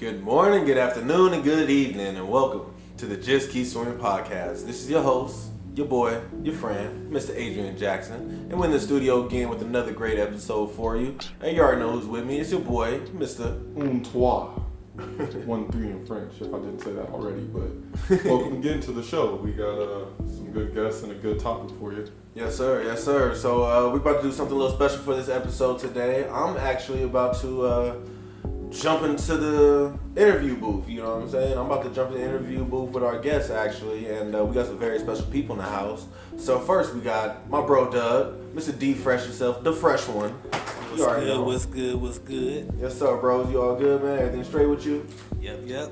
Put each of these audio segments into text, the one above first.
Good morning, good afternoon, and good evening, and welcome to the Just Keep Swimming podcast. This is your host, your boy, your friend, Mr. Adrian Jackson, and we're in the studio again with another great episode for you. And you already know who's with me. It's your boy, Mr. Toi. 1-3 in French, if I didn't say that already. But welcome again to the show. We got some good guests and a good topic for you. Yes, sir. Yes, sir. So we're about to do something a little special for this episode today. I'm actually about to jump into the interview booth. You know what I'm saying? I'm about to jump in the interview booth with our guests, actually, and we got some very special people in the house. So first, we got my bro Doug, Mr. D Fresh himself, the fresh one. What's good? Yes, sir, bros. You all good, man? Everything straight with you? Yep. Yes,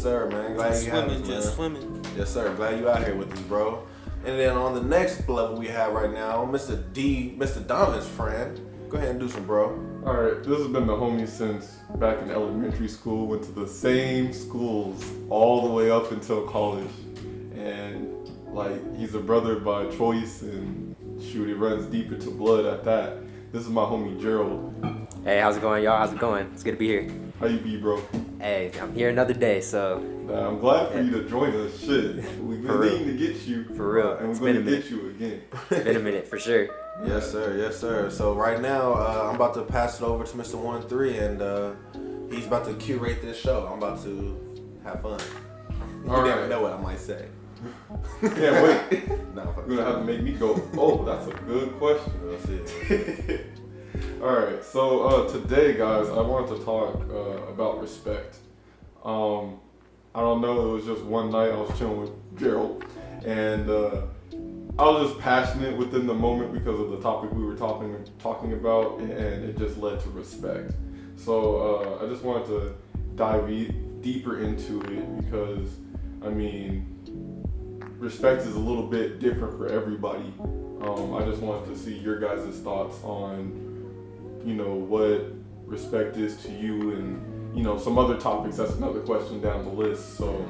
sir, man. Glad you have us, man. Swimming. Yes, sir. Glad you out here with us, bro. And then on the next level we have right now, Mr. Donovan's friend. Go ahead and do some, bro. All right, this has been the homie since back in elementary school. Went to the same schools all the way up until college. And, he's a brother by choice, and shoot, he runs deep into blood at that. This is my homie, Gerald. Hey, how's it going, y'all? How's it going? It's good to be here. How you be, bro? Hey, I'm here another day, so... I'm glad for you to join us. Shit, we've been needing to get you. For real. And we're going to get you again. It's been a minute, for sure. Yes, sir. So right now, I'm about to pass it over to Mr. 1-3, and he's about to curate this show. I'm about to have fun. You never know what I might say. Can't wait. No, You're going to have to make me go, oh, that's a good question. That's it. All right, so today, guys, I wanted to talk about respect. I don't know, it was just one night I was chilling with Gerald, and I was just passionate within the moment because of the topic we were talking about, and it just led to respect. So I just wanted to dive deeper into it because, respect is a little bit different for everybody. I just wanted to see your guys' thoughts on what respect is to you, and some other topics. That's another question down the list. So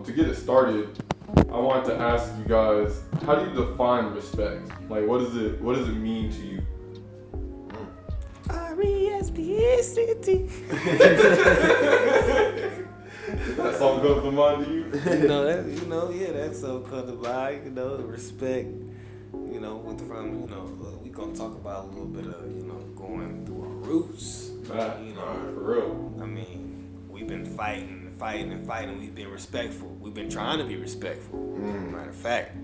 to get it started, I wanted to ask you guys, how do you define respect? What does it mean to you? R-E-S-P-E-C-T. That song comes to mind to you? That song comes to mind. Respect. We gonna talk about a little bit of going through our roots. For real. We've been fighting. We've been respectful. We've been trying to be respectful. Matter of fact,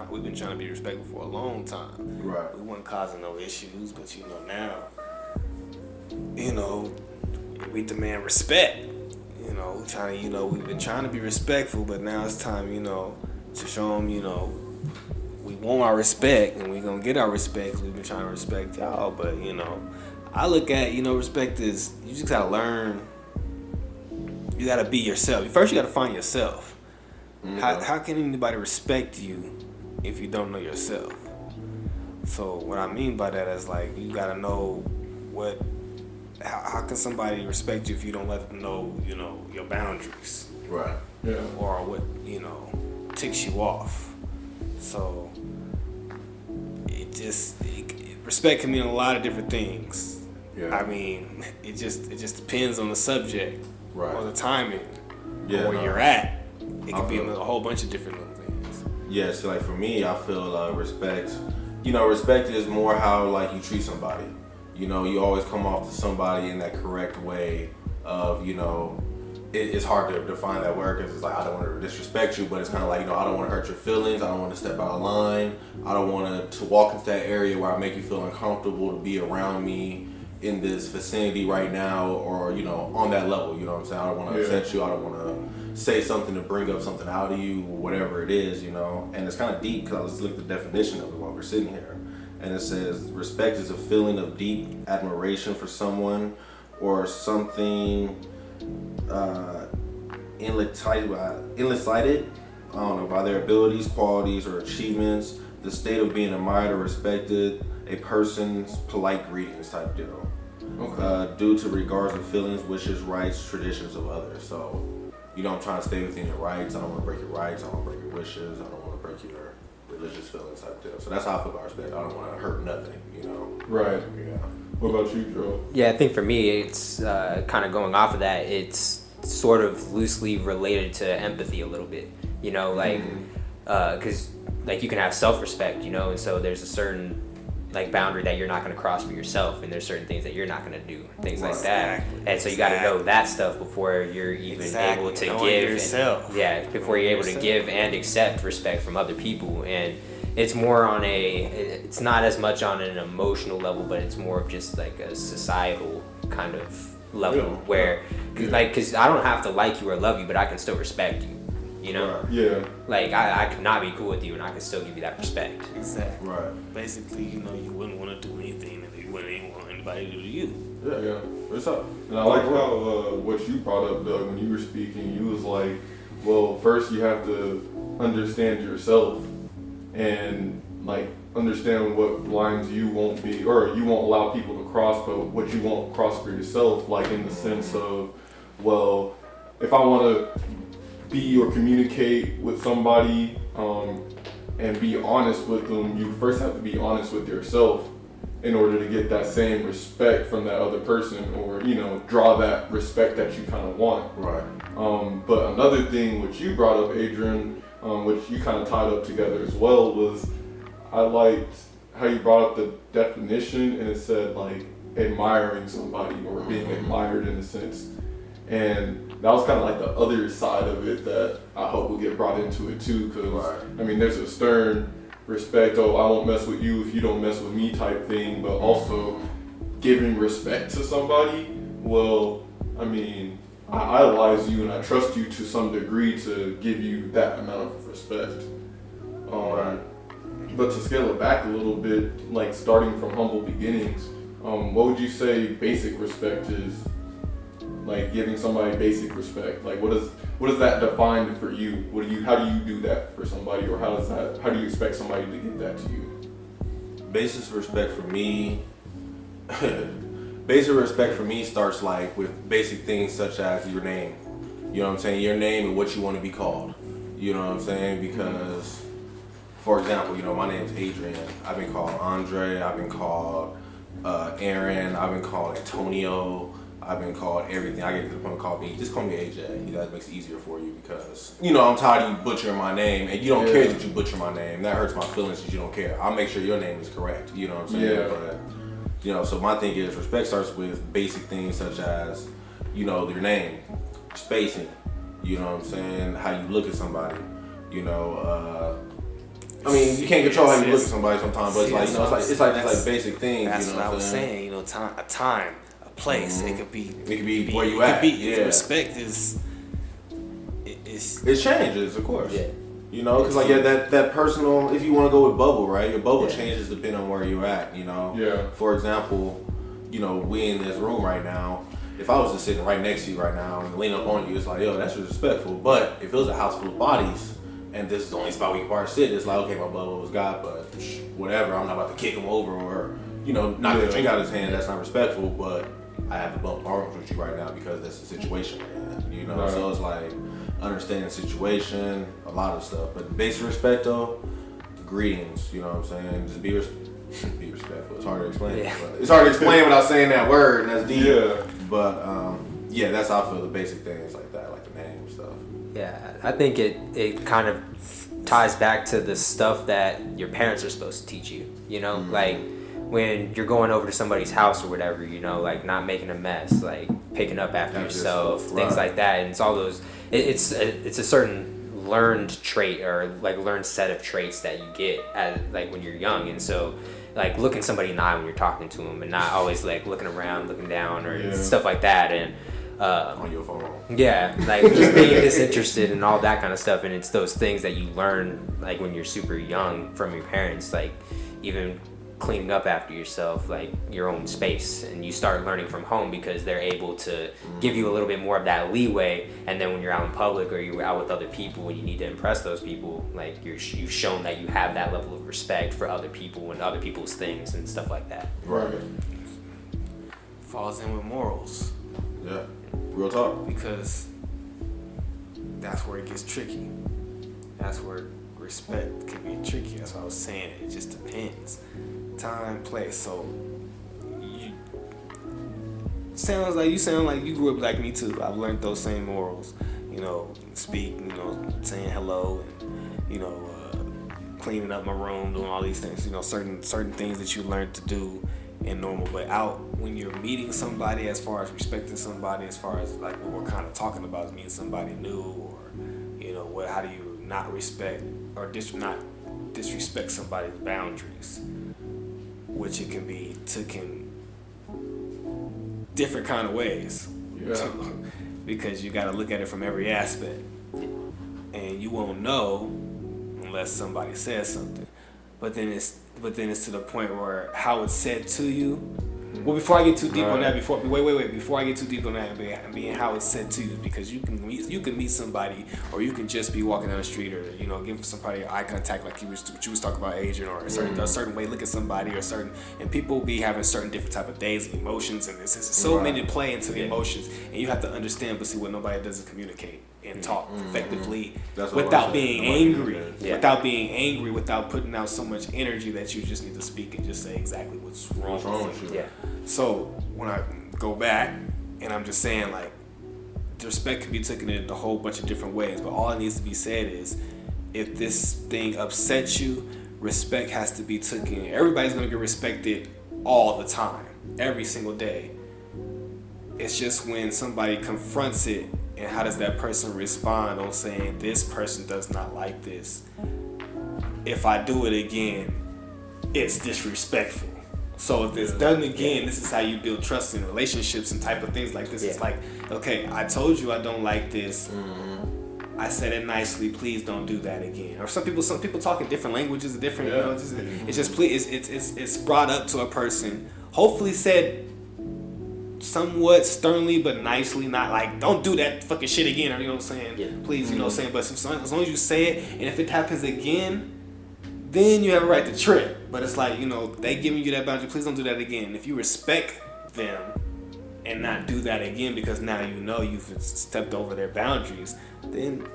we've been trying to be respectful for a long time. Right. We weren't causing no issues, but now, we demand respect. We've been trying to be respectful, but now it's time, to show them, we want our respect, and we're gonna get our respect. We've been trying to respect y'all, but I look at respect is you just gotta learn. You gotta be yourself. First, you gotta find yourself. Mm-hmm. How can anybody respect you if you don't know yourself? So what I mean by that is you gotta know how can somebody respect you if you don't let them know your boundaries, Right. Yeah. or what ticks you off. So respect can mean a lot of different things. Yeah. It just depends on the subject, Right. or the timing, Yeah, or where no. you're at. It I could be feel a whole bunch of different little things. Yeah, so for me, I feel respect. Respect is more how you treat somebody. You always come off to somebody in that correct way of it's hard to define that word because it's I don't want to disrespect you, but it's kind of I don't want to hurt your feelings. I don't want to step out of line. I don't want to walk into that area where I make you feel uncomfortable to be around me in this vicinity right now, or on that level. You know what I'm saying? I don't want to upset you. I don't want to say something to bring up something out of you, whatever it is. And it's kind of deep because I just looked at the definition of it while we're sitting here, and it says respect is a feeling of deep admiration for someone or something. Elicited, I don't know, by their abilities, qualities, or achievements, the state of being admired or respected, a person's polite greetings type deal. Okay. Due to regards of feelings, wishes, rights, traditions of others. So, I'm trying to stay within your rights. I don't want to break your rights. I don't want to break your wishes. I don't want to break your religious feelings type deal. So that's how I feel about respect. I don't want to hurt nothing, Right. Yeah. What about you, Joe? Yeah, I think for me, it's kind of going off of that. It's sort of loosely related to empathy a little bit, you know, like, because like you can have self-respect, you know, and so there's a certain like boundary that you're not going to cross for yourself, and there's certain things that you're not going to do, things like that. And so you got to know that stuff before you're even able to give yourself. Before you're able to give and accept respect from other people. And it's more on it's not as much on an emotional level, but it's more of just like a societal kind of level where because I don't have to like you or love you, but I can still respect you. You know? Yeah. Like, I could not be cool with you, and I could still give you that respect. Exactly. Right. Basically, you know, you wouldn't want to do anything that you wouldn't want anybody to do to you. Yeah. What's up? And I like how what you brought up, Doug, when you were speaking. You was like, well, first you have to understand yourself and, like, understand what lines you won't be, or you won't allow people to cross, but what you won't cross for yourself, like in the sense of, well, if I want to be or communicate with somebody and be honest with them, you first have to be honest with yourself in order to get that same respect from that other person, or, you know, draw that respect that you kind of want. Right. But another thing which you brought up, Adrian, which you kind of tied up together as well, was I liked how you brought up the definition, and it said like admiring somebody or being admired in a sense. And that was kind of like the other side of it that I hope will get brought into it too, because I mean, there's a stern respect, oh, I won't mess with you if you don't mess with me type thing, but also giving respect to somebody. Well, I mean, I idolize you and I trust you to some degree to give you that amount of respect. But to scale it back a little bit, like starting from humble beginnings, what would you say basic respect is? Like giving somebody basic respect, like what is that defined for you? How do you do that for somebody, or how do you expect somebody to get that to you? Basic respect for me, basic respect for me starts like with basic things such as your name. You know what I'm saying? Your name and what you want to be called. You know what I'm saying? Because, for example, you know, my name's Adrian. I've been called Andre. I've been called Aaron. I've been called Antonio. I've been called everything. I get to the point of call me, just call me AJ. That makes it easier for you because, you know, I'm tired of you butchering my name, and you don't care that you butcher my name. That hurts my feelings that you don't care. I'll make sure your name is correct. You know what I'm saying? Yeah. But, you know, so my thing is respect starts with basic things such as, you know, your name, spacing, you know what I'm saying, how you look at somebody, you know, I mean, you can't control how you look at somebody sometimes, but it's like, you know, it's like basic things. That's you know what I was saying? saying. You know, a time, a place. It could be where you at. Respect is. It changes, of course. Yeah. You know, because like that personal. If you want to go with bubble, right? Your bubble changes depending on where you're at. You know. Yeah. For example, you know, we in this room right now. If I was just sitting right next to you right now and lean up on you, it's like, yo, that's disrespectful. But if it was a house full of bodies and this is the only spot we can part sit, it's like, okay, my bubble was God, but whatever. I'm not about to kick him over or, you know, knock the drink out of his hand. That's not respectful. But I have to bump arms with you right now because that's the situation we're in. You know, Right. So it's like understanding the situation, a lot of stuff. But basic respect though, greetings. You know what I'm saying? Just be respectful. It's hard to explain. Yeah. But it's hard to explain without saying that word, and that's deep. Yeah. But yeah, that's how I feel. The basic things like that, like the name and stuff. Yeah, I think it kind of ties back to the stuff that your parents are supposed to teach you. You know, like when you're going over to somebody's house or whatever, you know, like not making a mess, like picking up after yourself, things like that. And it's all those. It's a certain learned trait or like learned set of traits that you get as like when you're young, and so. Like looking somebody in the eye when you're talking to them, and not always like looking around, looking down, or stuff like that. And on your phone. yeah, like just being disinterested and all that kind of stuff. And it's those things that you learn like when you're super young from your parents, like even cleaning up after yourself, like your own space, and you start learning from home because they're able to give you a little bit more of that leeway. And then when you're out in public or you're out with other people and you need to impress those people, like you've shown that you have that level of respect for other people and other people's things and stuff like that. Right. Falls in with morals. Yeah. Real talk. Because that's where it gets tricky. That's where respect can be tricky. That's what I was saying. It just depends. Time, place. So sound like you grew up like me too. I've learned those same morals. Speak, saying hello, and cleaning up my room, doing all these things. Certain things that you learn to do in normal. But out when you're meeting somebody, as far as respecting somebody, as far as like what we're kind of talking about, is meeting somebody new, or how do you not respect or not disrespect somebody's boundaries, which it can be taken different kind of ways. Yeah. Because you got to look at it from every aspect, and you won't know unless somebody says something. But then it's to the point where how it's said to you. Well, before I get too deep on that, before I get too deep on that, and being how it's said to you, because you can meet somebody, or you can just be walking down the street, or give somebody eye contact, like you was talking about, Adrian, or a certain way look at somebody, and people be having certain different type of days and emotions, and it's so many play into the emotions, and you have to understand, but see what nobody does is communicate and talk effectively without being angry, without putting out so much energy that you just need to speak and just say exactly what's wrong with you. Yeah. So when I go back, and I'm just saying, like, the respect can be taken in a whole bunch of different ways, but all that needs to be said is, if this thing upsets you, respect has to be taken. Everybody's gonna get respected all the time, every single day. It's just when somebody confronts it, and how does that person respond on saying, this person does not like this. If I do it again, it's disrespectful. So if it's done again, this is how you build trust in relationships and type of things like this. It's like, okay, I told you I don't like this. I said it nicely. Please don't do that again. Or some people talk in different languages, different. It's just please. It's brought up to a person. Hopefully said somewhat sternly but nicely, not like don't do that fucking shit again, or what I'm saying. Please, what I'm saying. But as long as you say it, and if it happens again, then you have a right to trip. But it's like, they giving you that boundary. Please don't do that again. If you respect them and not do that again, because now you've stepped over their boundaries, then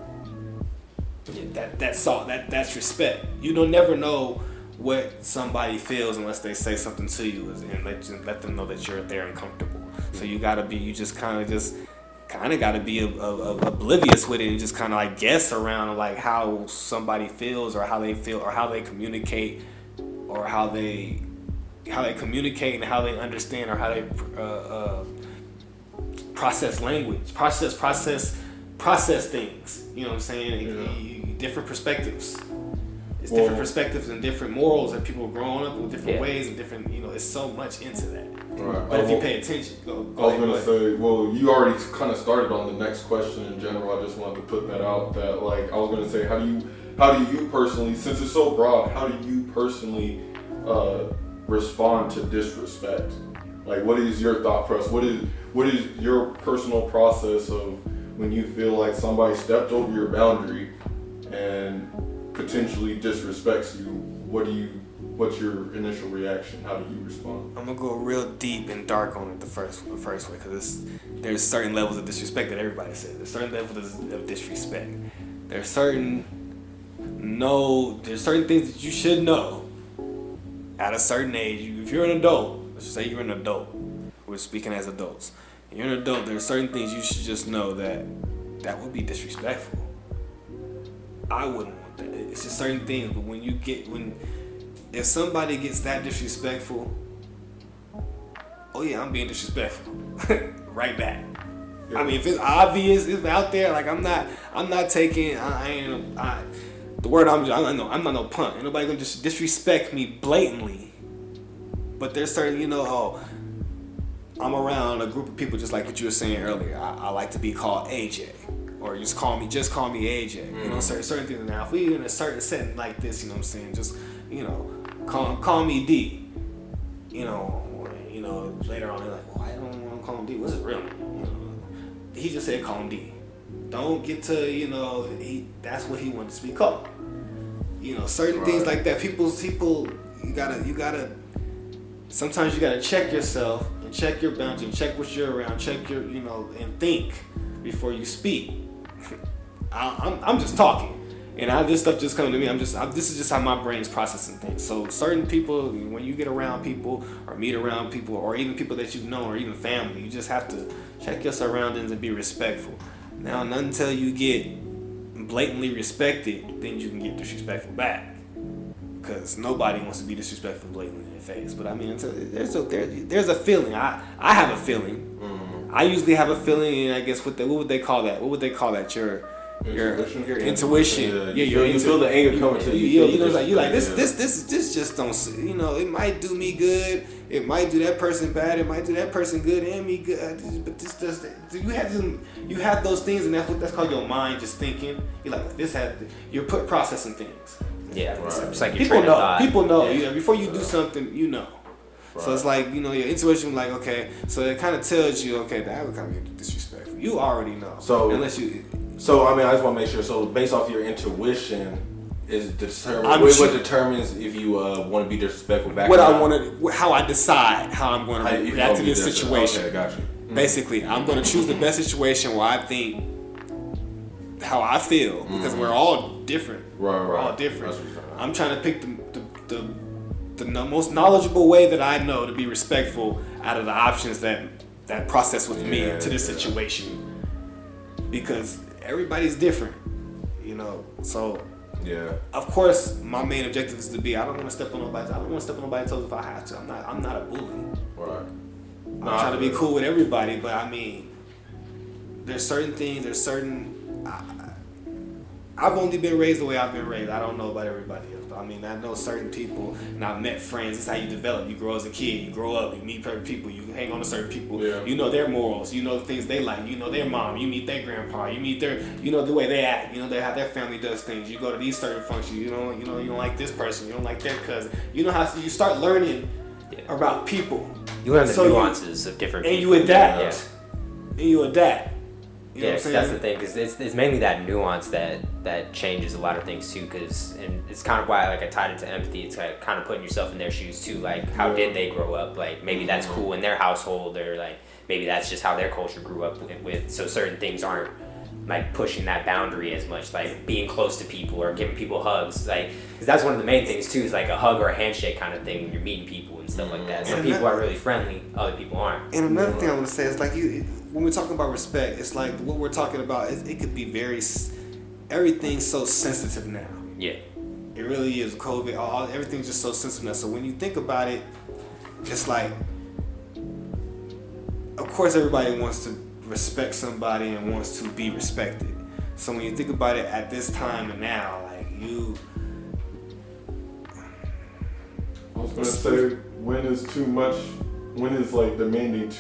that's respect. You don't never know what somebody feels unless they say something to you, and let them know that you're there and comfortable. So you gotta be oblivious with it, and just kind of like guess around like how somebody feels, or how they feel, or how they communicate, or how they communicate, and how they understand, or how they process language, process things. You know what I'm saying? Different perspectives. It's different perspectives and different morals, and people growing up with different ways and different. It's so much into that. Right. But if you pay attention, go I was going to say, well, you already kind of started on the next question in general. I just wanted to put that out, that like I was going to say, how do you personally, since it's so broad, how do you personally respond to disrespect? Like, what is your thought process? What is your personal process of when you feel like somebody stepped over your boundary and potentially disrespects you? What's your initial reaction? How do you respond? I'm gonna go real deep and dark on it the first way, because there's certain levels of disrespect that everybody says. There's certain levels of disrespect. There's certain things that you should know at a certain age. If you're an adult, let's just say you're an adult. We're speaking as adults. If you're an adult, there's certain things you should just know that would be disrespectful. I wouldn't want that. It's just certain things, but if somebody gets that disrespectful, oh yeah, I'm being disrespectful. Right back. Yeah. I mean, if it's obvious, it's out there, like I'm not taking, the word I'm not no punk. Ain't nobody gonna just disrespect me blatantly. But there's certain, I'm around a group of people just like what you were saying earlier. I like to be called AJ. Or just call me AJ. Certain things. Now, if we in a certain setting like this, what I'm saying, just call me D. Later on they're like, well, I don't want to call him D. What's his real name? He just said call him D. Don't get to that's what he wanted to be called. Certain things like that. People, you gotta. Sometimes you gotta check yourself and check your boundaries and check what you're around. Check your and think before you speak. I'm just talking. And this stuff just coming to me. This is just how my brain's processing things. So certain people, when you get around people or meet around people or even people that you know or even family, you just have to check your surroundings and be respectful. Now, not until you get blatantly respected, then you can get disrespectful back. Because nobody wants to be disrespectful blatantly in their face. But I mean, there's a feeling. I have a feeling. Mm-hmm. I usually have a feeling, and I guess what would they call that? What would they call that? Your intuition. You feel the anger coming to you. This just don't. It might do me good. It might do that person bad. It might do that person good and me good. But this just you have those things, and that's called your mind just thinking. You're like you're processing things. Yeah, right. It's like people know. People know. Yeah. Before you do something, you know. Right. So it's like your intuition, like okay. So it kind of tells you, okay, that would kind of be disrespectful. You already know. So unless you. So I mean, I just want to make sure. So based off your intuition, is determined what determines if you want to be disrespectful back. How I decide how I'm going to react to this situation. Okay, got you. Mm-hmm. Basically, I'm going to choose the best situation where I think how I feel because we're all different. Right. We're all different. I'm trying to pick the most knowledgeable way that I know to be respectful out of the options that process with me into this situation because everybody's different, So of course, my main objective is to be. I don't want to step on nobody's toes if I have to. I'm not a bully. Right. I'm trying to be cool with everybody, but I mean, there's certain things. I've only been raised the way I've been raised. I don't know about everybody else. I mean, I know certain people, and I've met friends. It's how you develop. You grow as a kid. You grow up. You meet certain people. You hang on to certain people. Yeah. You know their morals. You know the things they like. You know their mom. You meet their grandpa. You meet their. You know the way they act. You know how their family does things. You go to these certain functions. You don't like this person. You don't like their cousin. You know how you start learning about people. You learn the nuances of different people. And you adapt. Yeah. And you adapt. You know that's the thing, because it's mainly that nuance that changes a lot of things too. And it's kind of why I tied it to empathy. It's like kind of putting yourself in their shoes too. Like how did they grow up? Like maybe that's cool in their household, or like maybe that's just how their culture grew up with. So certain things aren't like pushing that boundary as much, like being close to people or giving people hugs. Like because that's one of the main things too, is like a hug or a handshake kind of thing when you're meeting people and stuff like that. Some people are really friendly, other people aren't. And another thing I want to say is like when we're talking about respect, it's like what we're talking about. It could be everything's so sensitive now. Yeah, it really is. COVID, everything's just so sensitive now. So when you think about it, it's like, of course, everybody wants to respect somebody and wants to be respected. So when you think about it at this time and now, like I was gonna say, when is too much? When is demanding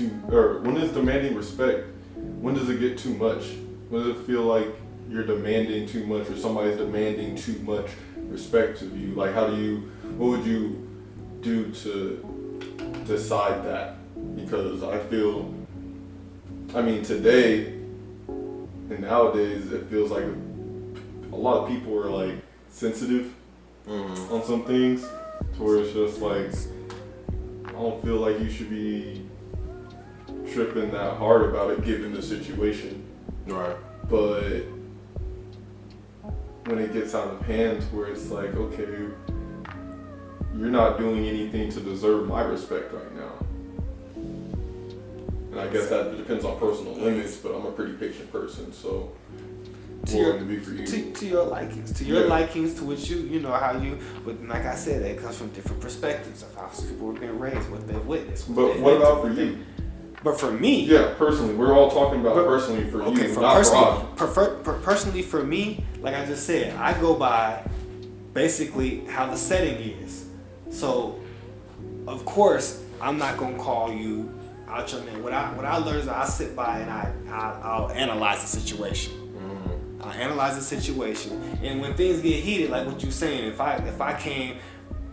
when is demanding respect? When does it get too much? When does it feel like you're demanding too much or somebody's demanding too much respect of you? Like what would you do to decide that? Because today and nowadays it feels like a lot of people are like sensitive on some things to where it's just like, I don't feel like you should be tripping that hard about it given the situation. Right. But when it gets out of hand where it's like, okay, you're not doing anything to deserve my respect right now. And I guess that depends on personal limits, but I'm a pretty patient person, so to your likings, to which you know how you. But like I said, it comes from different perspectives of how people have been raised, what they've witnessed. But what about for you? But for me, yeah, personally, we're all talking about personally for you, not personally for me, like I just said, I go by basically how the setting is. So, of course, I'm not gonna call you out your name. What I learned is I sit by and I'll analyze the situation. I analyze the situation, and when things get heated, like what you're saying, if I came,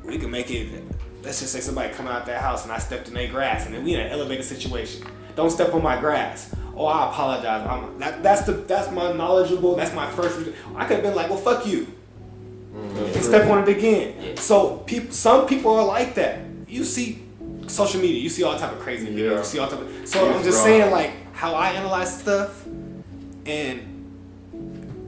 we can make it. Let's just say somebody come out their house and I stepped in their grass, and then we in an elevated situation. Don't step on my grass. Oh, I apologize. That's my knowledgeable. That's my first. I could have been like, well, fuck you, and step on it again. Yeah. So some people are like that. You see social media, you see all type of crazy videos. You see all type of. So I'm just saying, like how I analyze stuff, and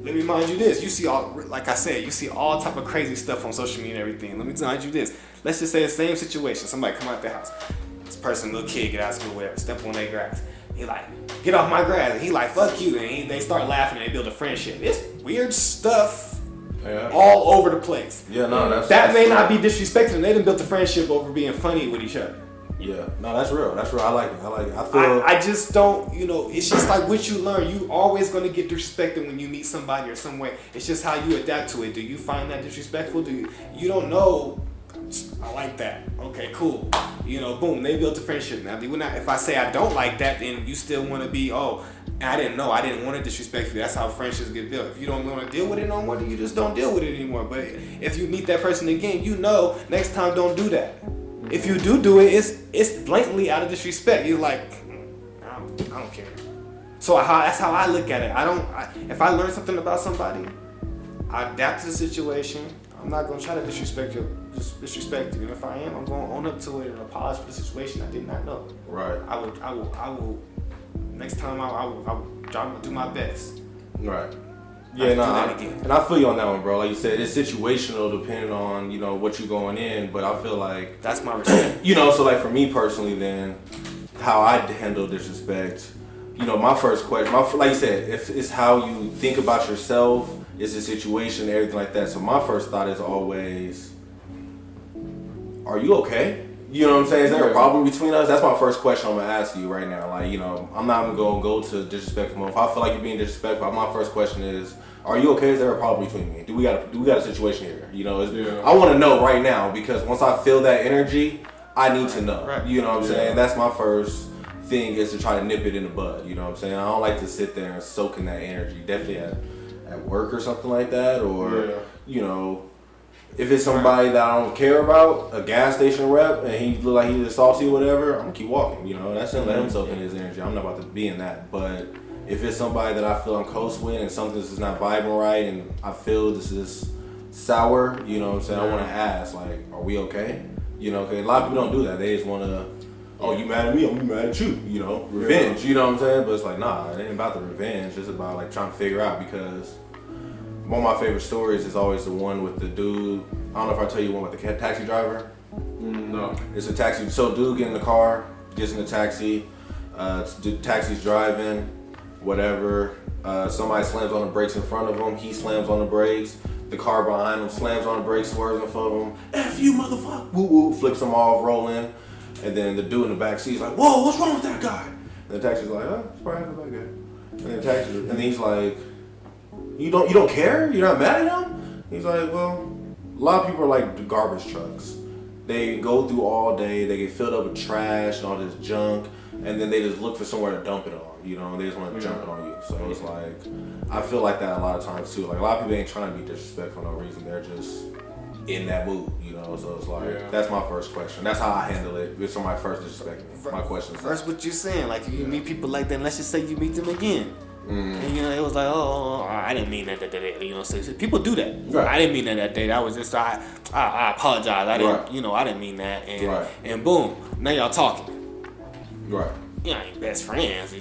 let me remind you this. You see like I said, you see all type of crazy stuff on social media and everything. Let me remind you this. Let's just say the same situation. Somebody come out their house. This person, little kid, get out of school, whatever, step on their grass. He like, get off my grass. And he like, fuck you. And they start laughing and they build a friendship. It's weird stuff all over the place. Yeah, no, that may not be disrespecting. They done built a friendship over being funny with each other. Yeah, no, that's real. That's real. I like it. I just don't, it's just like what you learn. You always going to get disrespected when you meet somebody or some way. It's just how you adapt to it. Do you find that disrespectful? You don't know. I like that. Okay, cool. Boom, they built a friendship. Now, if I say I don't like that, then you still want to be, I didn't know. I didn't want to disrespect you. That's how friendships get built. If you don't want to deal with it no more, then you just don't deal with it anymore. But if you meet that person again, next time don't do that. If you do it, it's blatantly out of disrespect. You're like, I don't care. So that's how I look at it. If I learn something about somebody, I adapt to the situation. I'm not gonna try to disrespect you. And if I am, I'm gonna own up to it and apologize for the situation I did not know. Right. I will. Next time I will do my best. Right. Yeah, and I feel you on that one, bro. Like you said, it's situational depending on what you're going in. But I feel like that's my respect. So like for me personally, then how I handle disrespect. My first question, like you said, if it's how you think about yourself, it's a situation, everything like that. So my first thought is always, are you okay? You know what I'm saying? Is there a problem between us? That's my first question I'm gonna ask you right now. Like, I'm not even gonna go to disrespectful. If I feel like you're being disrespectful, my first question is, are you okay? Is there a problem between me? Do we got a situation here? I want to know right now because once I feel that energy, I need to know. Right. You know what I'm saying? That's my first thing is to try to nip it in the bud. You know what I'm saying? I don't like to sit there and soak in that energy. Definitely at work or something like that, or if it's somebody that I don't care about, a gas station rep, and he look like he's salty or whatever, I'm gonna keep walking. That's him. Let him soak in his energy. I'm not about to be in that. But if it's somebody that I feel I'm close with and something is not vibing right, and I feel this is sour, you know what I'm saying? I want to ask, like, are we okay? Cause a lot of people don't do that. They just want to. Oh, you mad at me? I'm mad at you. Revenge. You know what I'm saying? But it's like, nah, it ain't about the revenge. It's about like trying to figure out because one of my favorite stories is always the one with the dude. I don't know if I tell you one with the taxi driver. No. It's a taxi. So dude get in the car, gets in the taxi. The taxi's driving, whatever. Somebody slams on the brakes in front of him. He slams on the brakes. The car behind him slams on the brakes, swerves in front of him. F you, motherfucker! Woo woo, flips him off, rolling. And then the dude in the back seat's like, whoa, what's wrong with that guy? And the taxi's like, it's probably not that guy. And he's like, you don't care? You're not mad at him? He's like, well, a lot of people are like the garbage trucks. They go through all day, they get filled up with trash and all this junk, and then they just look for somewhere to dump it on. They just want to jump it on you. So it's like, I feel like that a lot of times too. Like a lot of people ain't trying to be disrespectful for no reason. They're just in that mood, So it's like, that's my first question. That's how I handle it if somebody first disrespect me. My question is first, what you saying? Like, you meet people like that, and let's just say you meet them again. And it was like, I didn't mean that. So people do that. Right. I didn't mean that day. That was just I apologize. I didn't, I didn't mean that. And and boom, now y'all talking. Right. Ain't best friends.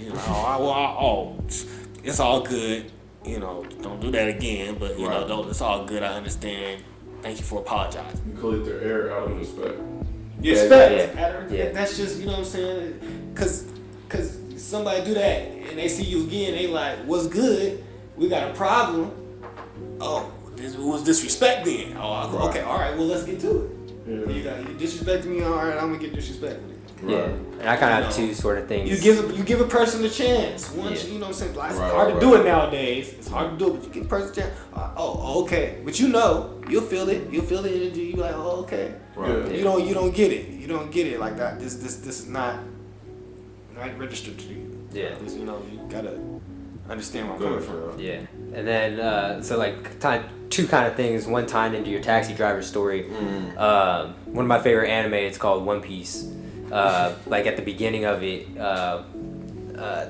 It's all good. Don't do that again. But don't. It's all good. I understand. Thank you for apologizing. You clear their air out of respect. Yeah. Respect. Yeah. That's just what I'm saying. Cause somebody do that and they see you again, they like, what's good? We got a problem. Oh, this was disrespect then. Oh, okay, all right, well, let's get to it. Yeah. You disrespecting me, all right, I'm gonna get disrespected. Yeah, and I kind of have two sort of things. You give a person a chance. Once you know what I'm saying. Like, it's hard to do it nowadays. It's hard to do it, but you give a person a chance. Okay, but you'll feel it. You'll feel the energy. You like, okay. Right. Yeah. You don't get it. You don't get it like that. This is not registered to you. Yeah. You gotta understand where I'm coming from. Yeah, and then so like two kind of things. One tying into your taxi driver story. One of my favorite anime. It's called One Piece. Like at the beginning of it,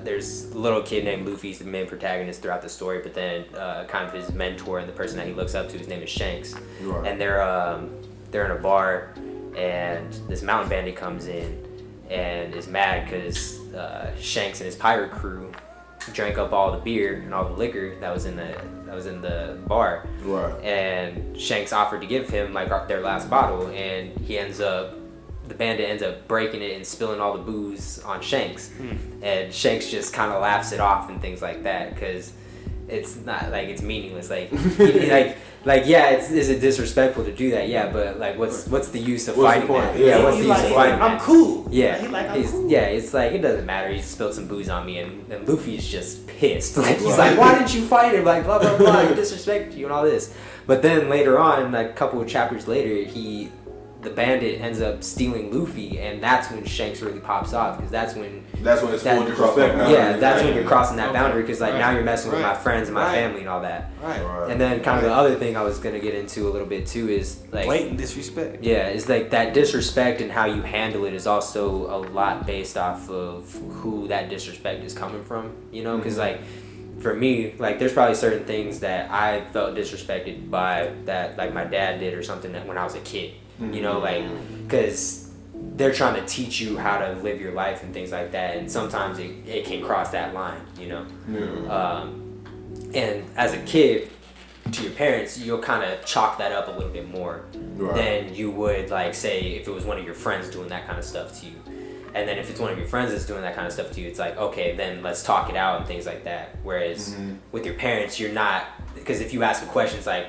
there's a little kid named Luffy. He's the main protagonist throughout the story, but then kind of his mentor and the person that he looks up to, his name is Shanks. Right. And they're in a bar, and this mountain bandit comes in and is mad because Shanks and his pirate crew drank up all the beer and all the liquor that was in the bar. Right. And Shanks offered to give him like their last bottle, and the bandit ends up breaking it and spilling all the booze on Shanks. And Shanks just kind of laughs it off and things like that, because it's not like it's meaningless. Like, yeah, is it disrespectful to do that? Yeah, but like, what's the use of fighting that? Yeah, what's the use of fighting that? I'm cool. Yeah, I'm cool. Yeah, it's like, it doesn't matter. He spilled some booze on me, and Luffy's just pissed. Like, he's like, why didn't you fight him? Like, blah blah blah. He disrespected you and all this. But then later on, like a couple of chapters later, the bandit ends up stealing Luffy, and that's when Shanks really pops off, because that's when it's full disrespect. Yeah, that's when you're crossing that boundary, because like now you're messing with my friends and my family and all that. Right. And then kind of the other thing I was gonna get into a little bit too is like blatant disrespect. Yeah, it's like that disrespect and how you handle it is also a lot based off of who that disrespect is coming from. You know, because like for me, like there's probably certain things that I felt disrespected by that like my dad did or something that when I was a kid. You know, like, because they're trying to teach you how to live your life and things like that, and sometimes it can cross that line, you know. And as a kid, to your parents, you'll kind of chalk that up a little bit more than you would, like, say, if it was one of your friends doing that kind of stuff to you. And then if it's one of your friends that's doing that kind of stuff to you, it's like, okay, then let's talk it out and things like that. Whereas with your parents, you're not, because if you ask a question, it's like,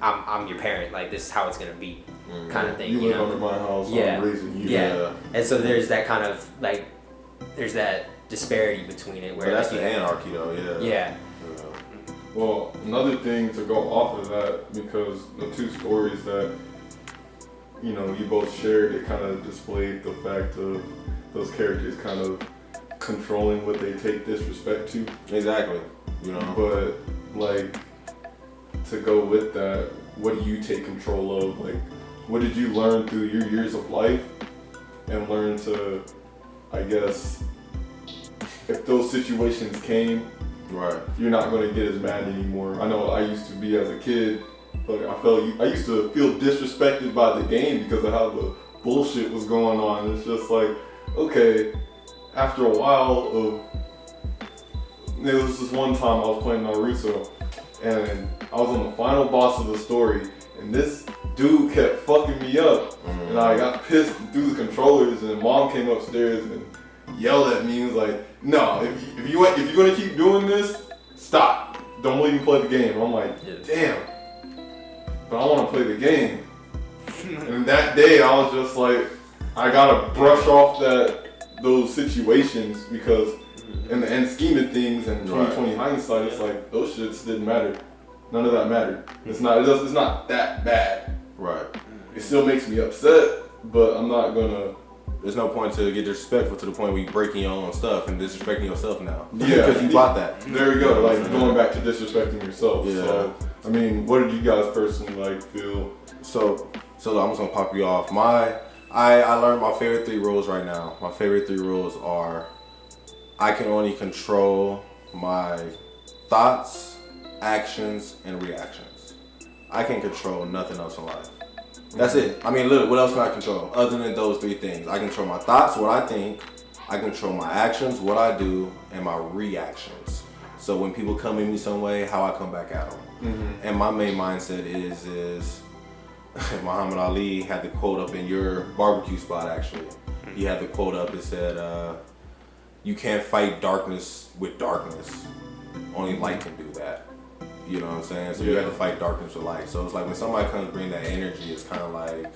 I'm your parent, like, this is how it's going to be. Kind of thing, you live under my house, I'm raising you. Yeah, and so there's that kind of like, there's that disparity between it. Where but that's the anarchy, though. Yeah. Well, another thing to go off of that, because the two stories that you both shared, it kind of displayed the fact of those characters kind of controlling what they take disrespect to. Exactly. You know. But like, to go with that, what do you take control of? Like, what did you learn through your years of life and learn to, I guess, if those situations came, you're not going to get as mad anymore. I know I used to be as a kid, but I used to feel disrespected by the game because of how the bullshit was going on. It's just like, okay, after a while there was this one time I was playing Naruto, and I was on the final boss of the story, and this dude kept fucking me up, and I got pissed and threw the controllers, and Mom came upstairs and yelled at me and was like, no, if you're gonna keep doing this, stop. Don't let me play the game. I'm like, damn, but I wanna play the game. And that day I was just like, I gotta brush off those situations, because in the end scheme of things and 2020 hindsight, it's like those shits didn't matter. None of that mattered. It's not that bad. Right. It still makes me upset, but I'm not gonna. There's no point to get disrespectful to the point where you're breaking your own stuff and disrespecting yourself now. Yeah. Because you bought that. There you go. Like going back to disrespecting yourself. Yeah. So, I mean, what did you guys personally like feel? So I'm just gonna pop you off. I learned my favorite 3 rules right now. My favorite 3 rules are: I can only control my thoughts, actions, and reactions. I can't control nothing else in life. That's it. I mean, look, what else can I control other than those 3 things? I control my thoughts, what I think. I control my actions, what I do, and my reactions. So when people come at me some way, how I come back at them. And my main mindset is Muhammad Ali had the quote up in your barbecue spot, actually. He had the quote up, it said, you can't fight darkness with darkness. Only light can do that. You know what I'm saying? So you have to fight darkness with light. So it's like when somebody comes to bring that energy, it's kind of like,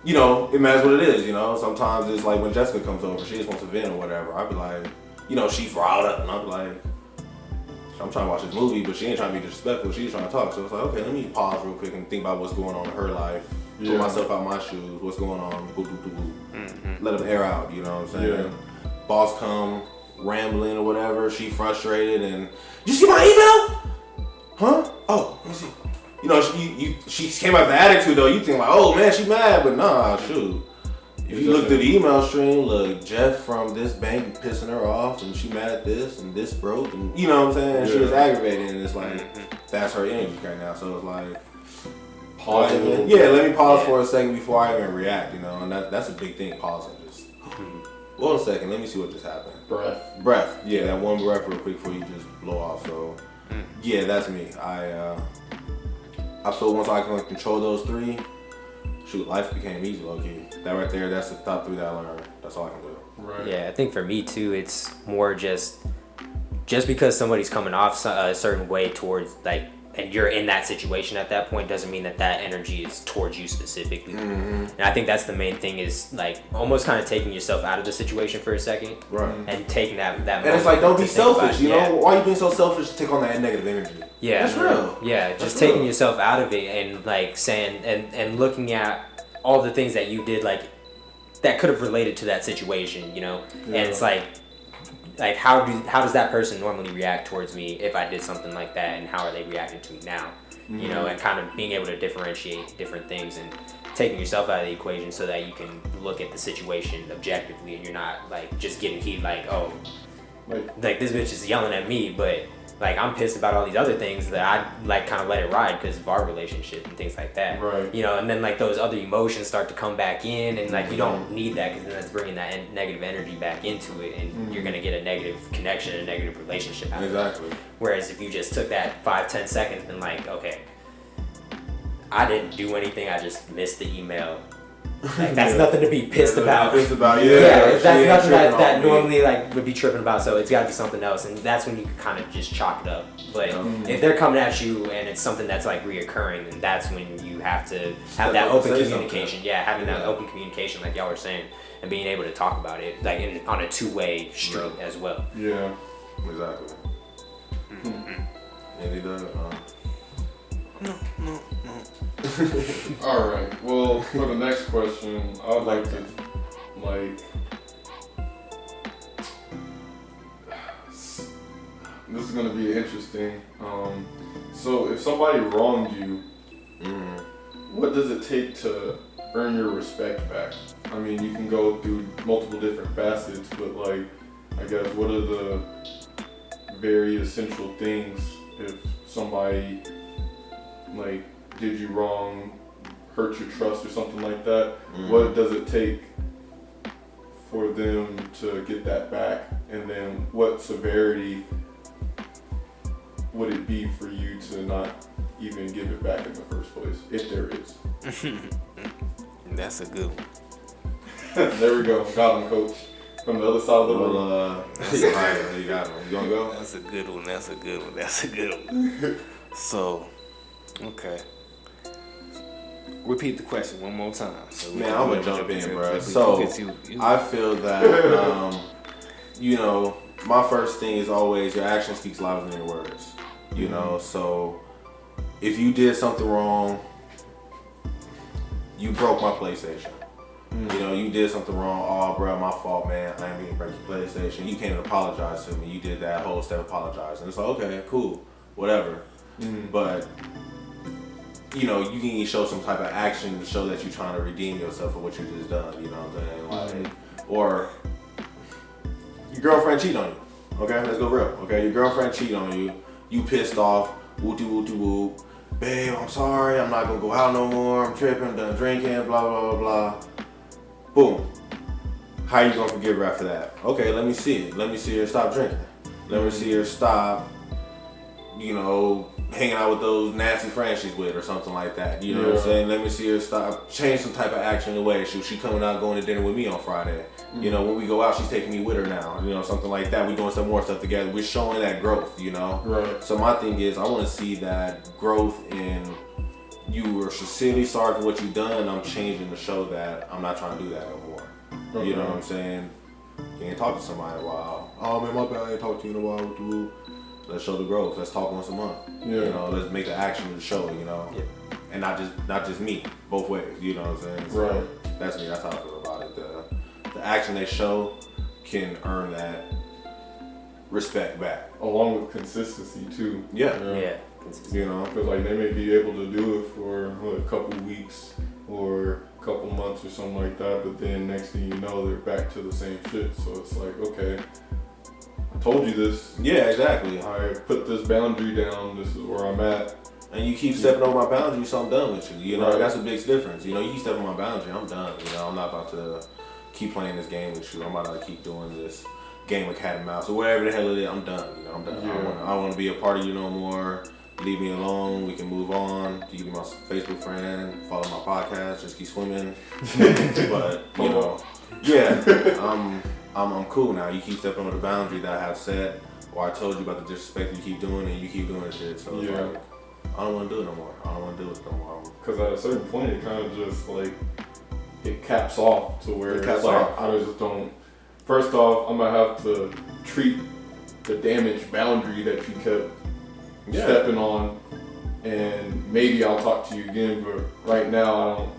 it matters what it is, Sometimes it's like when Jessica comes over, she just wants to vent or whatever. I'd be like, she's riled up, and I'd be like, I'm trying to watch this movie, but she ain't trying to be disrespectful. She's trying to talk. So it's like, okay, let me pause real quick and think about what's going on in her life. Put myself out my shoes. What's going on? Boo, boo, boo, boo. Let them air out. You know what I'm saying? Yeah. Boss come rambling or whatever. She frustrated and, you see my email? Huh? Oh, let me see. She came out with the attitude though. You think like, oh man, she mad, but nah, shoot. If you look through the email stream, look, Jeff from this bank pissing her off, and she mad at this, and this broke, and you know what I'm saying? She was aggravated, and it's like, that's her energy right now. So it's like, pause. Let me pause for a second before I even react, and that's a big thing, pausing. Just Well, a second. Let me see what just happened. Breath. Yeah, that one breath real quick before you just blow off. So, yeah, that's me. I feel once I can control those three, shoot, life became easy, low key. That right there, that's the top three that I learned. That's all I can do. Right. Yeah, I think for me too, it's more just because somebody's coming off a certain way towards like, and you're in that situation at that point doesn't mean that energy is towards you specifically. And I think that's the main thing is like almost kind of taking yourself out of the situation for a second, right? And taking that. And it's like, don't be selfish. You know, why are you being so selfish to take on that negative energy? Yeah, that's real. Yeah, just taking yourself out of it and like saying and looking at all the things that you did like that could have related to that situation, you know, and it's like how does that person normally react towards me if I did something like that, and how are they reacting to me now, you know, and kind of being able to differentiate different things and taking yourself out of the equation so that you can look at the situation objectively and you're not like just getting heat like, oh, like this bitch is yelling at me, but like I'm pissed about all these other things that I like kind of let it ride because of our relationship and things like that, right? You know, and then like those other emotions start to come back in, and like you don't need that because then that's bringing that negative energy back into it, and you're gonna get a negative connection, a negative relationship out of it. Whereas if you just took that 5-10 seconds and like, okay, I didn't do anything, I just missed the email. Like, that's nothing to be pissed about. Pissed about, that's nothing that normally like would be tripping about. So it's got to be something else, and that's when you can kind of just chalk it up. But if they're coming at you and it's something that's like reoccurring, then that's when you have to have that open communication. Having that open communication, like y'all were saying, and being able to talk about it, like on a two-way street as well. Yeah, exactly. Any other? No. All right. Well, for the next question, I would like to, this is gonna be interesting. So if somebody wronged you, what does it take to earn your respect back? I mean, you can go through multiple different facets, but like, I guess what are the very essential things if somebody like did you wrong, hurt your trust or something like that? What does it take for them to get that back? And then what severity would it be for you to not even give it back in the first place, if there is? That's a good one. There we go. Got him, coach. From the other side of the room. You got him. You gonna go? That's a good one. So, okay. Repeat the question one more time. So I'm gonna jump in, bro. So I feel that you know, my first thing is always your action speaks louder than your words. You know, so if you did something wrong, you broke my PlayStation. You know, you did something wrong. Oh, bro, my fault, man. I ain't mean to break your PlayStation. You came to apologize to me. You did that whole step apologizing. It's like, okay, cool, whatever. But you know, you can show some type of action to show that you're trying to redeem yourself for what you just done. You know what I'm saying? Like, or your girlfriend cheat on you. Okay, let's go real. Okay, your girlfriend cheat on you. You pissed off. Woo-doo. Babe, I'm sorry. I'm not gonna go out no more. I'm tripping. I'm done drinking. Blah blah blah blah. Boom. How you gonna forgive her after that? Okay, let me see it. Let me see her stop drinking. Let me see her stop, you know, hanging out with those nasty friends she's with or something like that. You know what I'm saying? Let me see her stop, change some type of action in the way. She coming out going to dinner with me on Friday. You know, when we go out, she's taking me with her now. You know, something like that. We're doing some more stuff together. We're showing that growth, you know? Right. So my thing is, I want to see that growth in you were sincerely sorry for what you've done. I'm changing to show that I'm not trying to do that no more. Okay. You know what I'm saying? You ain't talk to somebody in a while. Oh man, my bad. I ain't talked to you in a while. Let's show the growth. Let's talk once a month. Yeah. You know, let's make the action to show. You know, and not just me. Both ways. You know what I'm saying? So right. That's me. That's how I feel about it. The action they show can earn that respect back, along with consistency too. Yeah. You know, because like they may be able to do it for a couple weeks or a couple months or something like that, but then next thing you know, they're back to the same shit. So it's like, okay, I told you this. Yeah, exactly. I put this boundary down. This is where I'm at. And you keep stepping over my boundary, so I'm done with you. You know, that's a big difference. You know, you keep stepping on my boundary, I'm done. You know, I'm not about to keep playing this game with you. I'm about to keep doing this game of cat and mouse or whatever the hell it is. I'm done. You know, I'm done. Yeah. I don't want to be a part of you no more. Leave me alone. We can move on. You can be my Facebook friend. Follow my podcast. Just keep swimming. But you know, yeah, I'm cool now. You keep stepping over the boundary that I have set, or I told you about the disrespect you keep doing, and you keep doing shit. So it's like, I don't want to do it no more. I don't want to do it no more. Because at a certain point, it kind of just like it caps off to where it's like I just don't. First off, I'm gonna have to treat the damaged boundary that you kept stepping on, and maybe I'll talk to you again. But right now,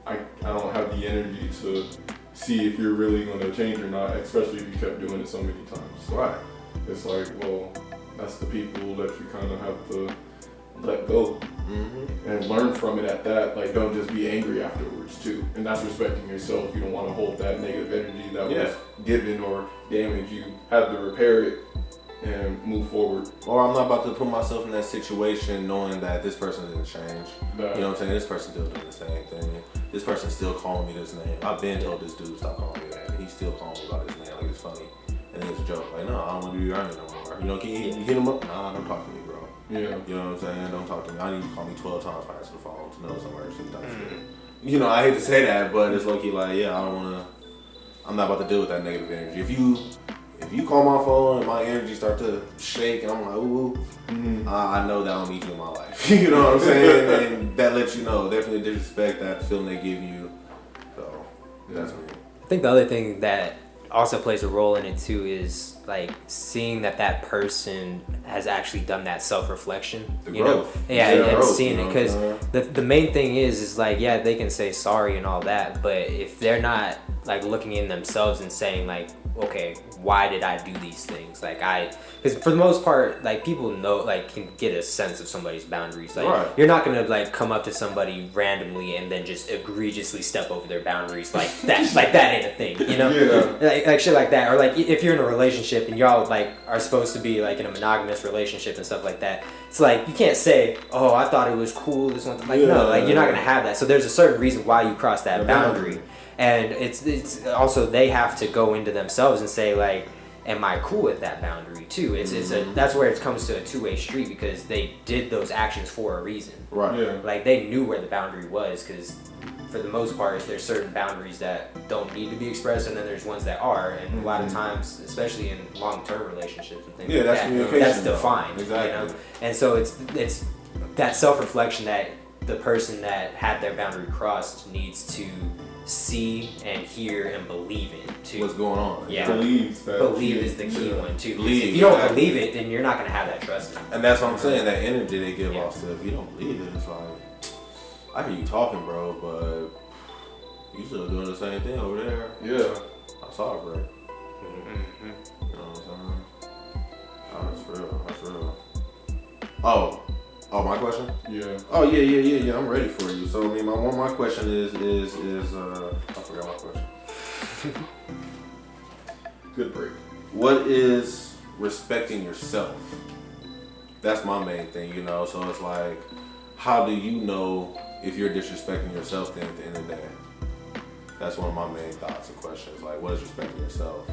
I don't have the energy to see if you're really gonna change or not. Especially if you kept doing it so many times. Right. It's like, well, that's the people that you kind of have to let go and learn from it at that. Like, don't just be angry afterwards too. And that's respecting yourself. You don't want to hold that negative energy that was given or damaged. You have to repair it and move forward. Or I'm not about to put myself in that situation knowing that this person didn't change. You know what I'm saying? This person still doing the same thing. This person's still calling me this name. I've been told this dude stop calling me that, and he's still calling me by this name like it's funny. And it's a joke. Like, no, I don't want to be around you no more. You know, can you hit him up? Nah, don't talk to me, bro. Yeah. You know what I'm saying? Don't talk to me. I need you to call me 12 times if I answer the phone to know somewhere or something. You know, I hate to say that, but it's low-key like, yeah, I don't want to, I'm not about to deal with that negative energy. If you call my phone and my energy start to shake and I'm like, ooh, I know that I don't need you in my life. You know what I'm saying? And that lets you know, definitely disrespect that feeling they give you. So, that's me. I think the other thing that also plays a role in it too is like seeing that person has actually done that self-reflection, you know, and seeing it, because the main thing is like, yeah, they can say sorry and all that, but if they're not like looking in themselves and saying like, okay, why did I do these things? Like because for the most part, like people know, like can get a sense of somebody's boundaries. Like you're not gonna like come up to somebody randomly and then just egregiously step over their boundaries like that. Like that ain't a thing, you know? Like shit like that. Or like if you're in a relationship and y'all like are supposed to be like in a monogamous relationship and stuff like that, it's like you can't say, oh, I thought it was cool this one. Like no, like you're not gonna have that. So there's a certain reason why you cross that boundary. And it's also they have to go into themselves and say like, am I cool with that boundary too? That's where it comes to a two-way street, because they did those actions for a reason. Right. Yeah. Like they knew where the boundary was, because for the most part there's certain boundaries that don't need to be expressed, and then there's ones that are, and a lot of times, especially in long-term relationships and things like that's that, communication, that's defined. Exactly. You know? And so it's that self-reflection that the person that had their boundary crossed needs to see and hear and believe in too. What's going on? Yeah. Believe is the key one too. Believe, if you don't believe it, then you're not gonna have that trust. And that's what I'm saying. That energy they give off. So if you don't believe it, it's like, I hear you talking, bro, but you still doing the same thing over there. Yeah. I saw it, bro. You know what I'm saying? Oh, that's real. That's real. Oh, my question? Yeah. Oh, yeah. I'm ready for you. So, I mean, my question is I forgot my question. Good break. What is respecting yourself? That's my main thing, you know. So it's like, how do you know if you're disrespecting yourself then at the end of the day? That's one of my main thoughts and questions. Like, what is respecting yourself?